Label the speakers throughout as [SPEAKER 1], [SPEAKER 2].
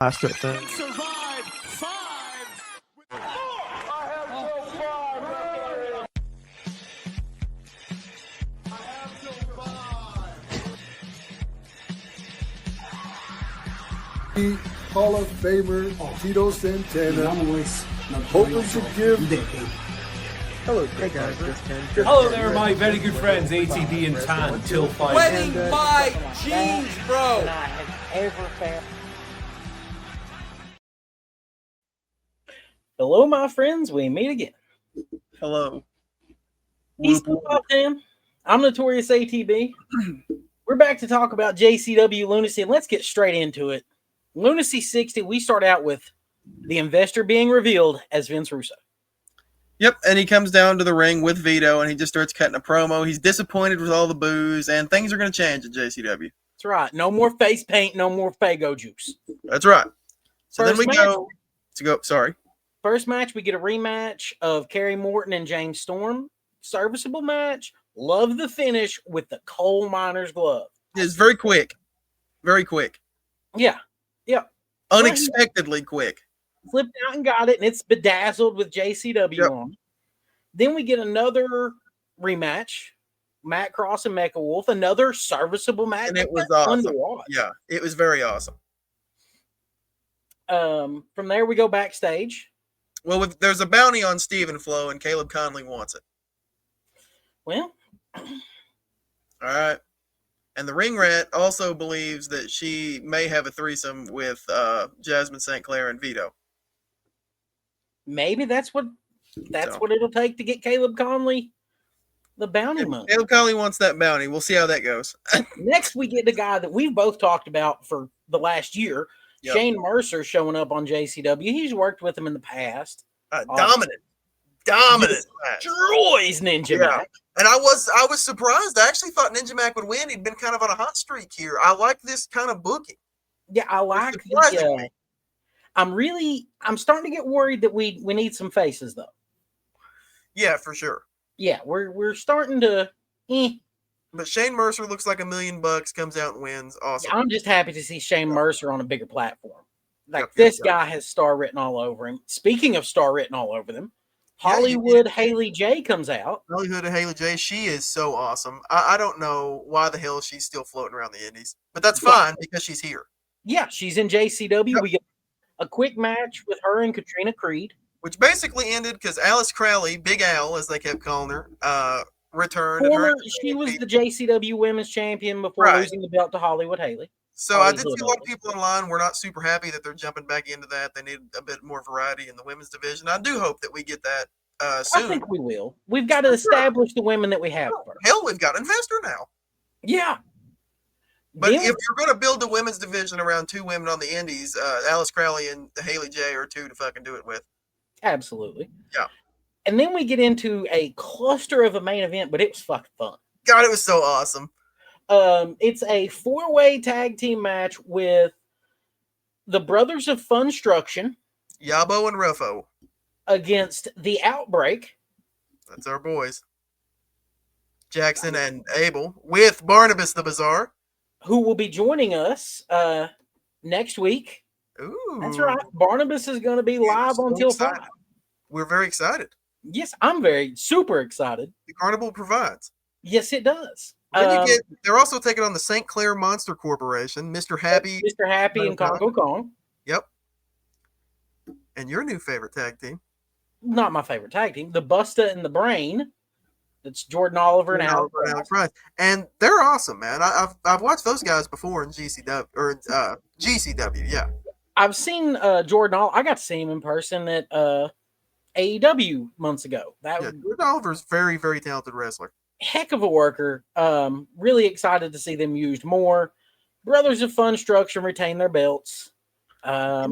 [SPEAKER 1] Last it.
[SPEAKER 2] Survive 5. I have till 5. I have till 5.
[SPEAKER 3] Hall of Famer Tito Santana. Hoping to give.
[SPEAKER 1] Hello, hey guys.
[SPEAKER 4] Hello there, my very good friends, ATB and Tan, till 5.
[SPEAKER 5] Wedding my jeans, bro.
[SPEAKER 6] Hello, my friends. We meet again.
[SPEAKER 1] Hello.
[SPEAKER 6] He's Pop Dan. I'm Notorious ATB. We're back to talk about JCW Lunacy, and let's get straight into it. Lunacy 60, we start out with the investor being revealed as Vince Russo.
[SPEAKER 1] Yep, and he comes down to the ring with Vito, and he just starts cutting a promo. He's disappointed with all the boos, and things are going to change at JCW.
[SPEAKER 6] That's right. No more face paint, no more Faygo juice.
[SPEAKER 1] That's right. So
[SPEAKER 6] First
[SPEAKER 1] then we
[SPEAKER 6] match,
[SPEAKER 1] go. Sorry.
[SPEAKER 6] First match, we get a rematch of Kerry Morton and James Storm. Serviceable match. Love the finish with the coal miner's glove.
[SPEAKER 1] It's very quick. Very quick.
[SPEAKER 6] Yeah. Yeah.
[SPEAKER 1] Unexpectedly quick.
[SPEAKER 6] Flipped out and got it, and it's bedazzled with JCW on. Then we get another rematch. Matt Cross and Mecha Wolf. Another serviceable match.
[SPEAKER 1] And it was awesome. Yeah, it was very awesome.
[SPEAKER 6] From there, we go backstage.
[SPEAKER 1] Well, there's a bounty on Stephen Flo, and Caleb Conley wants it.
[SPEAKER 6] Well,
[SPEAKER 1] all right. And the Ring Rat also believes that she may have a threesome with Jasmine St. Clair and Vito.
[SPEAKER 6] Maybe that's what it'll take to get Caleb Conley the bounty money.
[SPEAKER 1] Caleb Conley wants that bounty. We'll see how that goes.
[SPEAKER 6] Next, we get the guy that we've both talked about for the last year, Shane Mercer, showing up on JCW. He's worked with him in the past.
[SPEAKER 1] Dominant.
[SPEAKER 6] Destroys Ninja Mac.
[SPEAKER 1] And I was surprised. I actually thought Ninja Mac would win. He'd been kind of on a hot streak here. I like this kind of booking.
[SPEAKER 6] Yeah, I like the I'm starting to get worried that we need some faces though.
[SPEAKER 1] Yeah, for sure.
[SPEAKER 6] Yeah, we're starting to
[SPEAKER 1] But Shane Mercer looks like $1 million, comes out and wins. Awesome.
[SPEAKER 6] Yeah, I'm just happy to see Shane Mercer on a bigger platform. This guy has star written all over him. Speaking of star written all over them, Hollywood Haley J comes out.
[SPEAKER 1] Hollywood Haley J, she is so awesome. I don't know why the hell she's still floating around the indies, but that's fine because she's here.
[SPEAKER 6] Yeah, she's in JCW. Yep. We get a quick match with her and Katrina Creed.
[SPEAKER 1] Which basically ended because Alice Crowley, Big Al, as they kept calling her, returned.
[SPEAKER 6] She was the JCW Women's Champion before losing the belt to Hollywood Haley.
[SPEAKER 1] So I did see a lot of people online were not super happy that they're jumping back into that. They need a bit more variety in the women's division. I do hope that we get that soon.
[SPEAKER 6] I think we will. We've got to establish the women that we have first.
[SPEAKER 1] Hell, we've got Investor now.
[SPEAKER 6] Yeah.
[SPEAKER 1] But if you're going to build a women's division around two women on the indies, Alice Crowley and Haley J are two to fucking do it with.
[SPEAKER 6] Absolutely.
[SPEAKER 1] Yeah.
[SPEAKER 6] And then we get into a cluster of a main event, but it was fucking fun.
[SPEAKER 1] God, it was so awesome.
[SPEAKER 6] It's a 4-way tag team match with the Brothers of Funstruction.
[SPEAKER 1] Yabo and Ruffo.
[SPEAKER 6] Against the Outbreak.
[SPEAKER 1] That's our boys. Jackson and Abel with Barnabas the Bizarre.
[SPEAKER 6] Who will be joining us next week.
[SPEAKER 1] Ooh.
[SPEAKER 6] That's right. Barnabas is going to be live on Till 5.
[SPEAKER 1] We're very excited.
[SPEAKER 6] Yes, I'm super excited.
[SPEAKER 1] The Carnival provides.
[SPEAKER 6] Yes, it does.
[SPEAKER 1] They're also taking on the St. Clair Monster Corporation, Mr. Happy.
[SPEAKER 6] Mr. Happy and Congo Kong.
[SPEAKER 1] Yep. And your new favorite tag team.
[SPEAKER 6] Not my favorite tag team. The Busta and the Brain. That's Jordan Oliver and Alex
[SPEAKER 1] Price. And they're awesome, man. I've watched those guys before in GCW or GCW, yeah.
[SPEAKER 6] I've seen Jordan Oliver. I got to see him in person at AEW months ago.
[SPEAKER 1] Jordan Oliver's very, very talented wrestler.
[SPEAKER 6] Heck of a worker. Really excited to see them used more. Brothers of Funstruction retain their belts.
[SPEAKER 1] I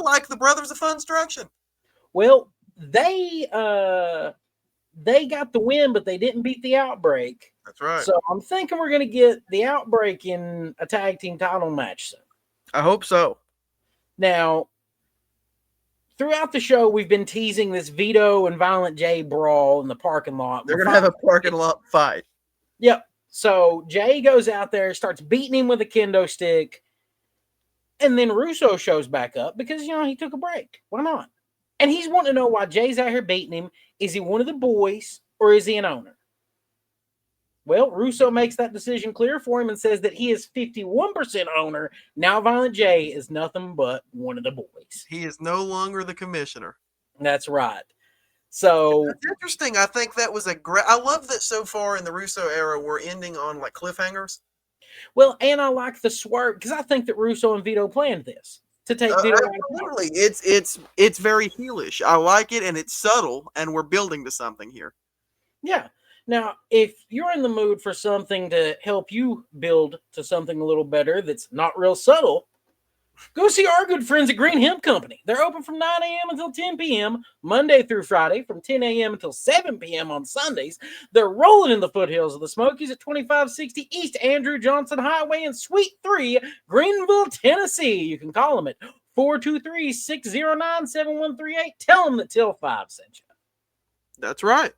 [SPEAKER 1] like the Brothers of Funstruction.
[SPEAKER 6] Well, they got the win, but they didn't beat the Outbreak.
[SPEAKER 1] That's right.
[SPEAKER 6] So I'm thinking we're going to get the Outbreak in a tag team title match soon.
[SPEAKER 1] I hope so.
[SPEAKER 6] Now, throughout the show, we've been teasing this Vito and Violent J brawl in the parking lot.
[SPEAKER 1] They're going to have a parking lot fight.
[SPEAKER 6] Yep. So Jay goes out there, starts beating him with a kendo stick. And then Russo shows back up because, he took a break. Why not? And he's wanting to know why Jay's out here beating him. Is he one of the boys or is he an owner? Well, Russo makes that decision clear for him and says that he is 51% owner. Now Violent J is nothing but one of the boys.
[SPEAKER 1] He is no longer the commissioner.
[SPEAKER 6] That's right. So
[SPEAKER 1] that's interesting. I think that was a great. I love that so far in the Russo era, we're ending on like cliffhangers.
[SPEAKER 6] Well, and I like the swerve because I think that Russo and Vito planned this to take Vito out of power.
[SPEAKER 1] Absolutely. It's very heelish. I like it, and it's subtle, and we're building to something here.
[SPEAKER 6] Yeah. Now, if you're in the mood for something to help you build to something a little better that's not real subtle, go see our good friends at Green Hemp Company. They're open from 9 a.m. until 10 p.m., Monday through Friday, from 10 a.m. until 7 p.m. on Sundays. They're rolling in the foothills of the Smokies at 2560 East Andrew Johnson Highway in Suite 3, Greenville, Tennessee. You can call them at 423-609-7138. Tell them that Till 5 sent you.
[SPEAKER 1] That's right.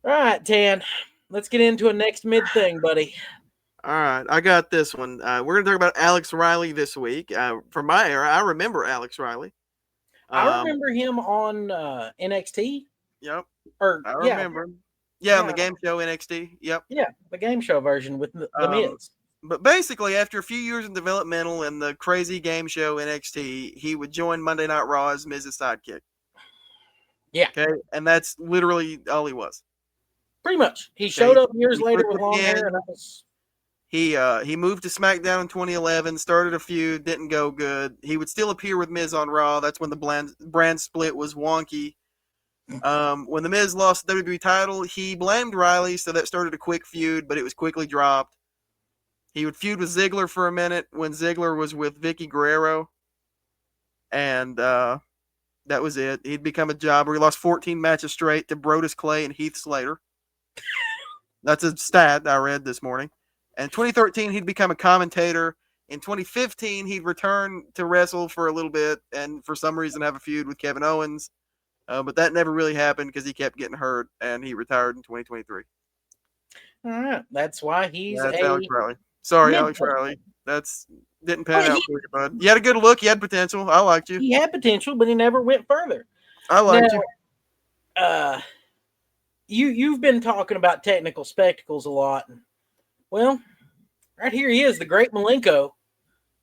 [SPEAKER 6] All right, Tan. Let's get into a next mid thing, buddy.
[SPEAKER 1] All right, I got this one. We're going to talk about Alex Riley this week. From my era, I remember Alex Riley.
[SPEAKER 6] I remember him on NXT.
[SPEAKER 1] Yep.
[SPEAKER 6] I
[SPEAKER 1] remember him. Yeah, on the game show NXT. Yep.
[SPEAKER 6] Yeah, the game show version with the Miz.
[SPEAKER 1] But basically, after a few years in developmental and the crazy game show NXT, he would join Monday Night Raw as Miz's sidekick.
[SPEAKER 6] Yeah.
[SPEAKER 1] Okay, and that's literally all he was.
[SPEAKER 6] Pretty much. He showed up years later with long hair, and that was...
[SPEAKER 1] He moved to SmackDown in 2011, started a feud, didn't go good. He would still appear with Miz on Raw. That's when the brand split was wonky. When the Miz lost the WWE title, he blamed Riley, so that started a quick feud, but it was quickly dropped. He would feud with Ziggler for a minute when Ziggler was with Vicky Guerrero, and that was it. He'd become a jobber. He lost 14 matches straight to Brodus Clay and Heath Slater. That's a stat I read this morning. In 2013, he'd become a commentator. In 2015, he'd return to wrestle for a little bit and for some reason have a feud with Kevin Owens. But that never really happened because he kept getting hurt and he retired in 2023.
[SPEAKER 6] All right. That's why he's
[SPEAKER 1] Alex Riley. Sorry, Alex Riley. That's didn't pan out for you, bud. You had a good look. You had potential. I liked you.
[SPEAKER 6] He had potential, but he never went further.
[SPEAKER 1] I liked you.
[SPEAKER 6] You've been talking about technical spectacles a lot. Well, right here he is, the great Malenko.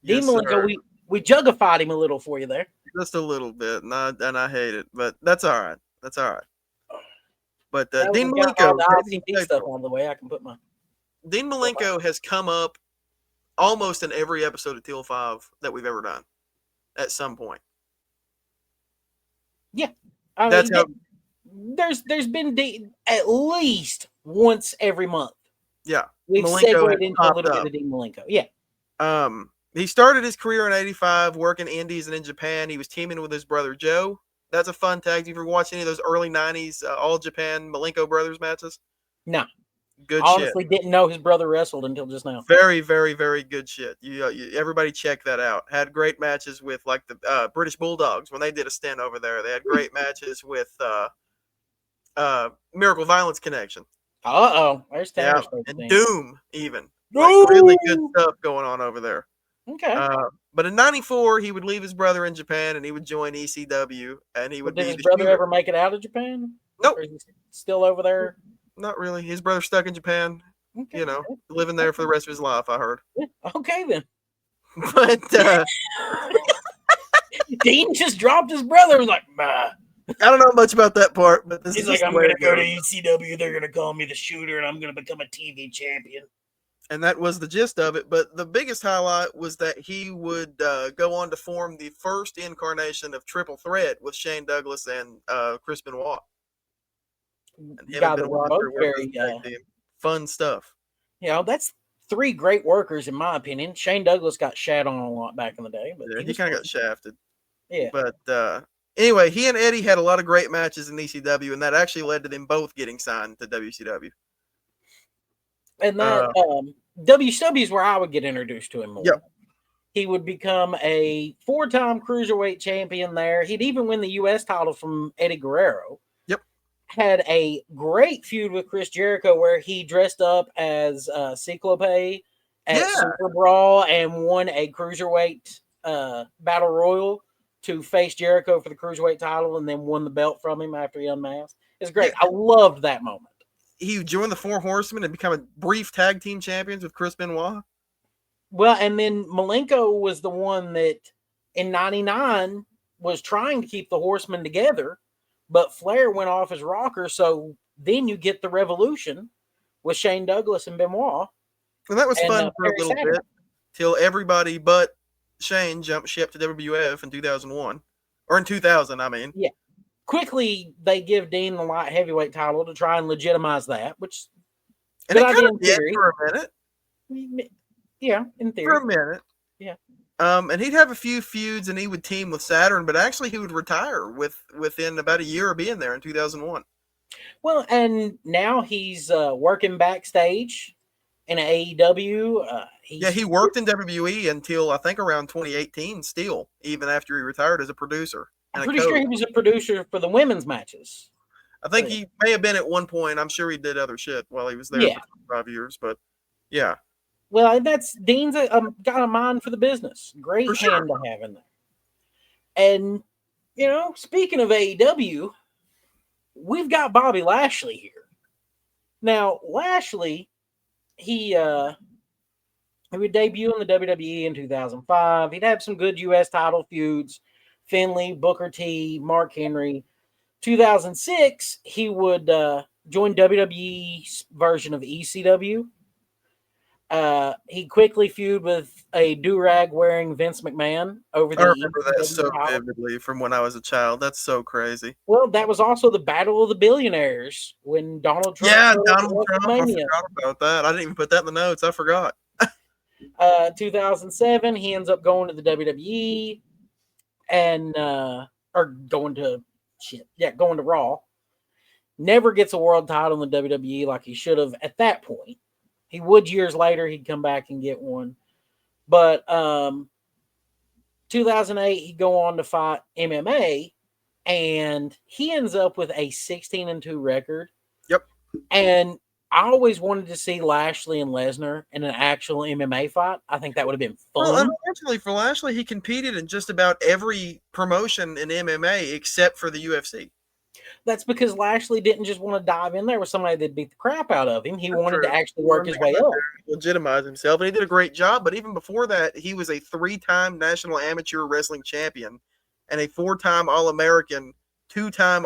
[SPEAKER 1] Yes,
[SPEAKER 6] Dean Malenko, we jugified him a little for you there.
[SPEAKER 1] Just a little bit, and I hate it, but that's all right. That's all right. But Dean
[SPEAKER 6] Malenko, all the ICP stuff on the way. I can put my
[SPEAKER 1] Dean Malenko has come up almost in every episode of Teal 5 that we've ever done at some point.
[SPEAKER 6] Yeah,
[SPEAKER 1] that's how.
[SPEAKER 6] There's been at least once every month.
[SPEAKER 1] Yeah,
[SPEAKER 6] we've segued into a little bit of Dean Malenko. Yeah.
[SPEAKER 1] He started his career in '85 working indies and in Japan. He was teaming with his brother Joe. That's a fun tag. Have you ever watched any of those early '90s All Japan Malenko brothers matches?
[SPEAKER 6] No.
[SPEAKER 1] Good
[SPEAKER 6] Honestly,
[SPEAKER 1] shit.
[SPEAKER 6] didn't know his brother wrestled until just now.
[SPEAKER 1] Very, very, very good shit. You everybody check that out. Had great matches with like the British Bulldogs when they did a stint over there. They had great matches with Miracle Violence Connection.
[SPEAKER 6] There's
[SPEAKER 1] and Doom even. Like, really good stuff going on over there.
[SPEAKER 6] Okay.
[SPEAKER 1] But in '94, he would leave his brother in Japan and he would join ECW. And he would
[SPEAKER 6] did his brother ever make it out of Japan?
[SPEAKER 1] Nope.
[SPEAKER 6] Or is he still over there?
[SPEAKER 1] Not really. His brother's stuck in Japan.
[SPEAKER 6] Okay.
[SPEAKER 1] Living there for the rest of his life, I heard.
[SPEAKER 6] Okay, then.
[SPEAKER 1] But
[SPEAKER 6] Dean just dropped his brother. Was like, bah.
[SPEAKER 1] I don't know much about that part, but
[SPEAKER 6] he's like, I'm going to go to ECW. They're going to call me the shooter, and I'm going to become a TV champion.
[SPEAKER 1] And that was the gist of it. But the biggest highlight was that he would go on to form the first incarnation of Triple Threat with Shane Douglas and Chris Benoit.
[SPEAKER 6] Very
[SPEAKER 1] fun stuff.
[SPEAKER 6] That's three great workers, in my opinion. Shane Douglas got shat on a lot back in the day. But
[SPEAKER 1] yeah, he kind of got shafted.
[SPEAKER 6] Yeah.
[SPEAKER 1] But anyway, he and Eddie had a lot of great matches in ECW, and that actually led to them both getting signed to WCW.
[SPEAKER 6] And that WCW is where I would get introduced to him more.
[SPEAKER 1] Yep.
[SPEAKER 6] He would become a 4-time cruiserweight champion there. He'd even win the U.S. title from Eddie Guerrero.
[SPEAKER 1] Yep.
[SPEAKER 6] Had a great feud with Chris Jericho where he dressed up as Cyclope at
[SPEAKER 1] Yeah.
[SPEAKER 6] Super Brawl and won a cruiserweight battle royal to face Jericho for the cruiserweight title, and then won the belt from him after he unmasked. It's great. I loved that moment.
[SPEAKER 1] He joined the Four Horsemen and become a brief tag team champions with Chris Benoit.
[SPEAKER 6] Well, and then Malenko was the one that in '99 was trying to keep the Horsemen together, but Flair went off his rocker. So then you get the Revolution with Shane Douglas and Benoit.
[SPEAKER 1] And that was
[SPEAKER 6] And,
[SPEAKER 1] fun for a
[SPEAKER 6] Perry
[SPEAKER 1] little
[SPEAKER 6] Saturn.
[SPEAKER 1] bit till everybody but Shane jumped ship to WWF in 2001. Or in 2000, I mean.
[SPEAKER 6] Yeah. Quickly, they give Dean the light heavyweight title to try and legitimize that, which
[SPEAKER 1] And it
[SPEAKER 6] good idea
[SPEAKER 1] kind
[SPEAKER 6] in
[SPEAKER 1] of did
[SPEAKER 6] theory.
[SPEAKER 1] for a minute.
[SPEAKER 6] Yeah, in theory.
[SPEAKER 1] For a minute.
[SPEAKER 6] Yeah.
[SPEAKER 1] And he'd have a few feuds and he would team with Saturn, but actually he would retire within about a year of being there in 2001.
[SPEAKER 6] Well, and now he's working backstage in AEW.
[SPEAKER 1] He worked in WWE until I think around 2018 still, even after he retired as a producer.
[SPEAKER 6] I'm pretty sure he was a producer for the women's matches.
[SPEAKER 1] I think he may have been at one point. I'm sure he did other shit while he was there for 5 years, but yeah.
[SPEAKER 6] Well, that's Dean's got a mind for the business. Great hand to have in there. And, speaking of AEW, we've got Bobby Lashley here. Now, Lashley, he would debut in the WWE in 2005. He'd have some good U.S. title feuds. Finlay, Booker T, Mark Henry. 2006, he would join WWE's version of ECW. He quickly feuded with a do-rag wearing Vince McMahon over the
[SPEAKER 1] I remember that
[SPEAKER 6] ECW
[SPEAKER 1] so
[SPEAKER 6] title.
[SPEAKER 1] vividly from when I was a child. That's so crazy.
[SPEAKER 6] Well, that was also the Battle of the Billionaires when Donald Trump.
[SPEAKER 1] Yeah,
[SPEAKER 6] showed up at
[SPEAKER 1] Donald Trump. I
[SPEAKER 6] WrestleMania.
[SPEAKER 1] forgot about that. I didn't even put that in the notes. I forgot.
[SPEAKER 6] 2007, he ends up going to the WWE and going to Raw. Never gets a world title in the WWE like he should have at that point. He would years later. He'd come back and get one. But 2008, he'd go on to fight MMA, and he ends up with a 16-2 record.
[SPEAKER 1] Yep.
[SPEAKER 6] And I always wanted to see Lashley and Lesnar in an actual MMA fight. I think that would have been fun.
[SPEAKER 1] Well, unfortunately for Lashley, he competed in just about every promotion in MMA except for the UFC.
[SPEAKER 6] That's because Lashley didn't just want to dive in there with somebody that beat the crap out of him. He wanted
[SPEAKER 1] True.
[SPEAKER 6] to actually work his way up.
[SPEAKER 1] Legitimize himself, and he did a great job. But even before that, he was a 3-time National Amateur Wrestling Champion and a 4-time All-American, 2-time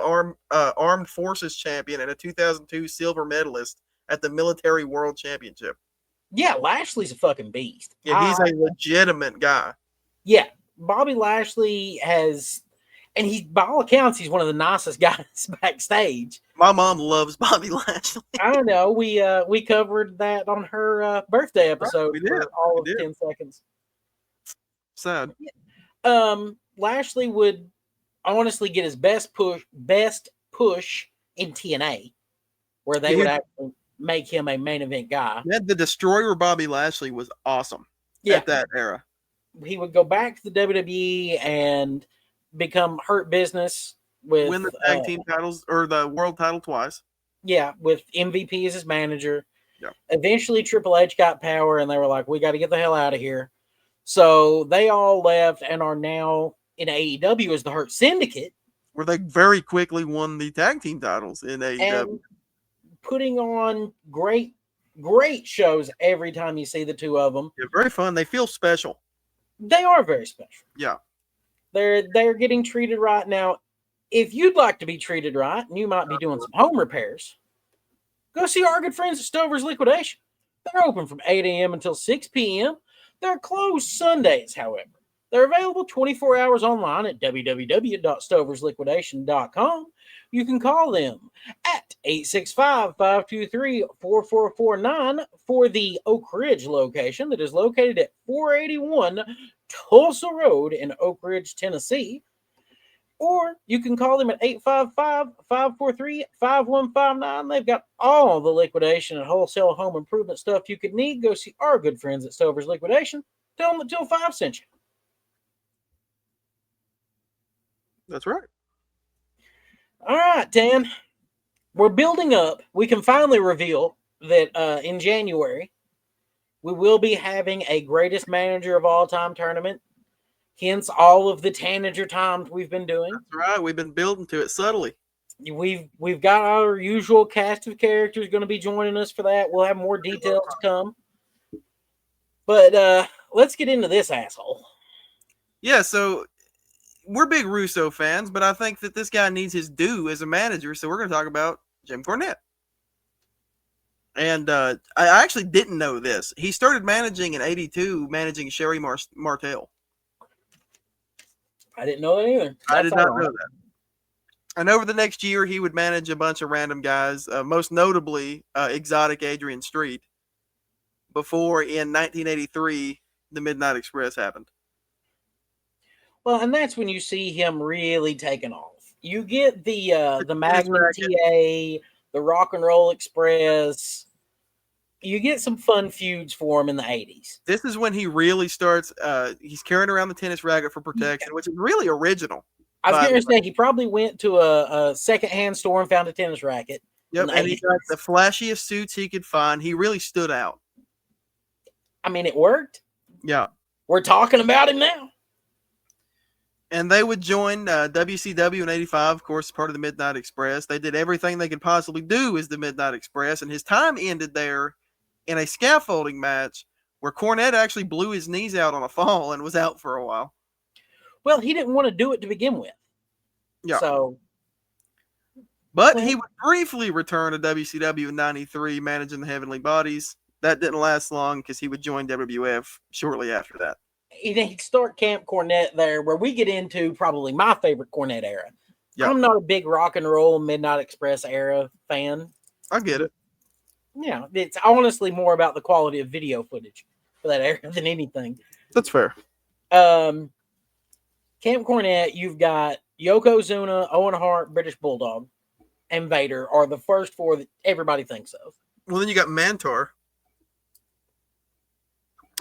[SPEAKER 1] Armed Forces Champion, and a 2002 silver medalist at the Military World Championship.
[SPEAKER 6] Yeah, Lashley's a fucking beast.
[SPEAKER 1] Yeah, he's a legitimate guy.
[SPEAKER 6] Yeah, Bobby Lashley has, and by all accounts, he's one of the nicest guys backstage.
[SPEAKER 1] My mom loves Bobby Lashley.
[SPEAKER 6] I don't know. We covered that on her birthday episode.
[SPEAKER 1] We did.
[SPEAKER 6] For all of
[SPEAKER 1] We did.
[SPEAKER 6] 10 seconds.
[SPEAKER 1] Sad.
[SPEAKER 6] Lashley would honestly get his best push in TNA, where they would actually make him a main event guy.
[SPEAKER 1] Yeah, the Destroyer Bobby Lashley was awesome at that era.
[SPEAKER 6] He would go back to the WWE and become Hurt Business with
[SPEAKER 1] Win the tag team titles or the world title twice.
[SPEAKER 6] Yeah, with MVP as his manager.
[SPEAKER 1] Yeah.
[SPEAKER 6] Eventually, Triple H got power, and they were like, "We got to get the hell out of here." So they all left and are now in AEW as the Hurt Syndicate,
[SPEAKER 1] where they very quickly won the tag team titles in AEW.
[SPEAKER 6] and putting on great shows every time you see the two of them.
[SPEAKER 1] Yeah, very fun. They feel special.
[SPEAKER 6] They are very special.
[SPEAKER 1] Yeah.
[SPEAKER 6] They're getting treated right now. If you'd like to be treated right, and you might be doing some home repairs, go see our good friends at Stover's Liquidation. They're open from 8 a.m. until 6 p.m. They're closed Sundays, however. They're available 24 hours online at www.stoversliquidation.com. You can call them at 865-523-4449 for the Oak Ridge location that is located at 481 Tulsa Road in Oak Ridge, Tennessee. Or you can call them at 855-543-5159. They've got all the liquidation and wholesale home improvement stuff you could need. Go see our good friends at Stover's Liquidation. Tell them that Till 5 sent you.
[SPEAKER 1] That's right.
[SPEAKER 6] All right, Dan. We're building up. We can finally reveal that in January, we will be having a greatest manager of all time tournament. Hence all of the tanager times we've been doing.
[SPEAKER 1] That's right. We've been building to it subtly.
[SPEAKER 6] We've got our usual cast of characters going to be joining us for that. We'll have more details to come. But let's get into this asshole.
[SPEAKER 1] Yeah, so we're big Russo fans, but I think that this guy needs his due as a manager, so we're going to talk about Jim Cornette. And I actually didn't know this. He started managing in '82, managing Sherry Martel.
[SPEAKER 6] I didn't know that either.
[SPEAKER 1] I did not know that. And over the next year, he would manage a bunch of random guys, most notably exotic Adrian Street, before in 1983, the Midnight Express happened.
[SPEAKER 6] Well, and that's when you see him really taking off. You get the Magnum TA, the Rock and Roll Express. You get some fun feuds for him in the 80s.
[SPEAKER 1] This is when he really starts. He's carrying around the tennis racket for protection, which is really original.
[SPEAKER 6] I was going to say, he probably went to a secondhand store and found a tennis racket.
[SPEAKER 1] Yep, and he got the flashiest suits he could find. He really stood out.
[SPEAKER 6] I mean, it worked.
[SPEAKER 1] Yeah.
[SPEAKER 6] We're talking about him now.
[SPEAKER 1] And they would join WCW in '85, of course, part of the Midnight Express. They did everything they could possibly do as the Midnight Express, and his time ended there in a scaffolding match where Cornette actually blew his knees out on a fall and was out for a while.
[SPEAKER 6] Well, he didn't want to do it to begin with.
[SPEAKER 1] Yeah. But he would briefly return to WCW in '93, managing the Heavenly Bodies. That didn't last long because he would join WWF shortly after that.
[SPEAKER 6] He'd start Camp Cornette there, where we get into probably my favorite Cornette era.
[SPEAKER 1] Yep.
[SPEAKER 6] I'm not a big rock and roll Midnight Express era fan.
[SPEAKER 1] I get it.
[SPEAKER 6] Yeah, it's honestly more about the quality of video footage for that era than anything.
[SPEAKER 1] That's fair.
[SPEAKER 6] Camp Cornette, you've got Yokozuna, Owen Hart, British Bulldog, and Vader are the first four that everybody thinks of.
[SPEAKER 1] Well, then you got Mantar.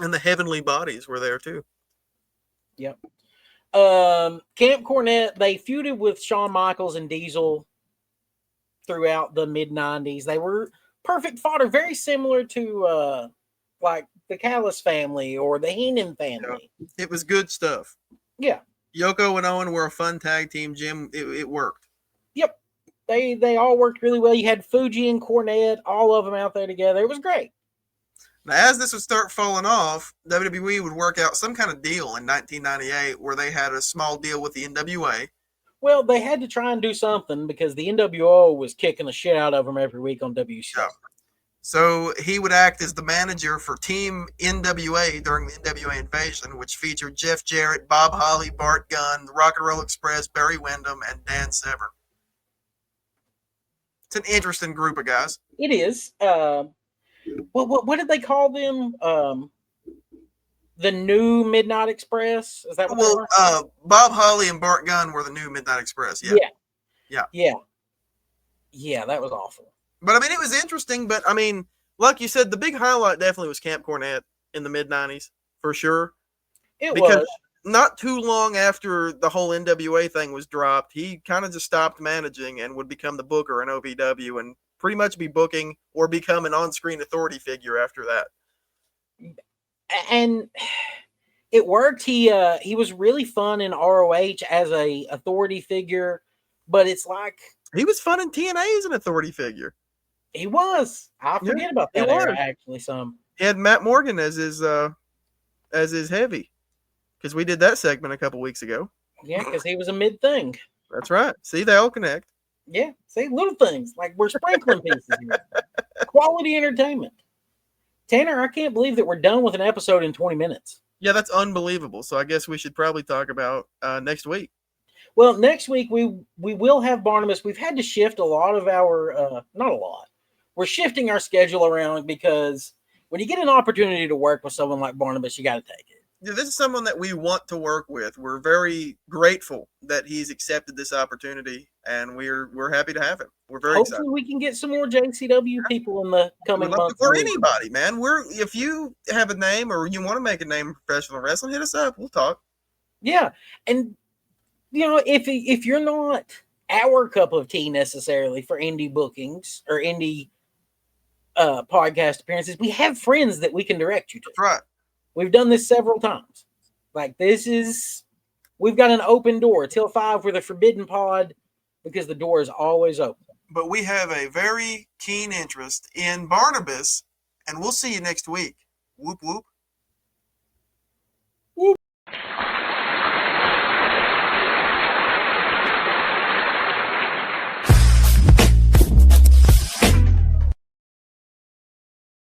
[SPEAKER 1] And the Heavenly Bodies were there too.
[SPEAKER 6] Yep. Camp Cornette, they feuded with Shawn Michaels and Diesel throughout the mid-90s. They were perfect fodder, very similar to like the Callis family or the Heenan family.
[SPEAKER 1] Yeah. It was good stuff.
[SPEAKER 6] Yeah.
[SPEAKER 1] Yoko and Owen were a fun tag team, Jim. It worked.
[SPEAKER 6] Yep. They all worked really well. You had Fuji and Cornette, all of them out there together. It was great.
[SPEAKER 1] Now, as this would start falling off, WWE would work out some kind of deal in 1998 where they had a small deal with the NWA.
[SPEAKER 6] Well, they had to try and do something because the NWO was kicking the shit out of them every week on WCW.
[SPEAKER 1] Yeah. So he would act as the manager for Team NWA during the NWA invasion, which featured Jeff Jarrett, Bob Holly, Bart Gunn, the Rock and Roll Express, Barry Windham, and Dan Severn. It's an interesting group of guys.
[SPEAKER 6] It is. What did they call them? The new Midnight Express? Is that what they were?
[SPEAKER 1] Bob Holly and Bart Gunn were the new Midnight Express. Yeah,
[SPEAKER 6] that was awful.
[SPEAKER 1] But I mean, it was interesting. But I mean, like you said, the big highlight definitely was Camp Cornette in the mid-90s for sure. Because not too long after the whole NWA thing was dropped, he kind of just stopped managing and would become the booker in OVW and pretty much be booking or become an on-screen authority figure after that.
[SPEAKER 6] And it worked. He was really fun in ROH as a authority figure, but it's like
[SPEAKER 1] he was fun in TNA as an authority figure.
[SPEAKER 6] He was. I forget about that era, actually.
[SPEAKER 1] He had Matt Morgan as his heavy, because we did that segment a couple weeks ago.
[SPEAKER 6] Yeah, because he was a mid thing.
[SPEAKER 1] That's right. See, they all connect.
[SPEAKER 6] Yeah, see, little things like we're sprinkling pieces here. Quality entertainment. Tanner, I can't believe that we're done with an episode in 20 minutes.
[SPEAKER 1] Yeah, that's unbelievable. So I guess we should probably talk about next week.
[SPEAKER 6] Well, next week we will have Barnabas. We've had to shift a lot of our not a lot. We're shifting our schedule around because when you get an opportunity to work with someone like Barnabas, you got to take it.
[SPEAKER 1] Yeah, this is someone that we want to work with. We're very grateful that he's accepted this opportunity, and we're happy to have him. We're very
[SPEAKER 6] Hopefully
[SPEAKER 1] excited.
[SPEAKER 6] we can get some more JCW people in the coming months.
[SPEAKER 1] Or anybody, man. If you have a name or you want to make a name in professional wrestling, hit us up. We'll talk.
[SPEAKER 6] Yeah, and if you're not our cup of tea necessarily for indie bookings or indie podcast appearances, we have friends that we can direct you to.
[SPEAKER 1] That's right.
[SPEAKER 6] We've done this several times. Like we've got an open door till 5 for the Forbidden Pod because the door is always open.
[SPEAKER 1] But we have a very keen interest in Barnabas, and we'll see you next week. Whoop, whoop.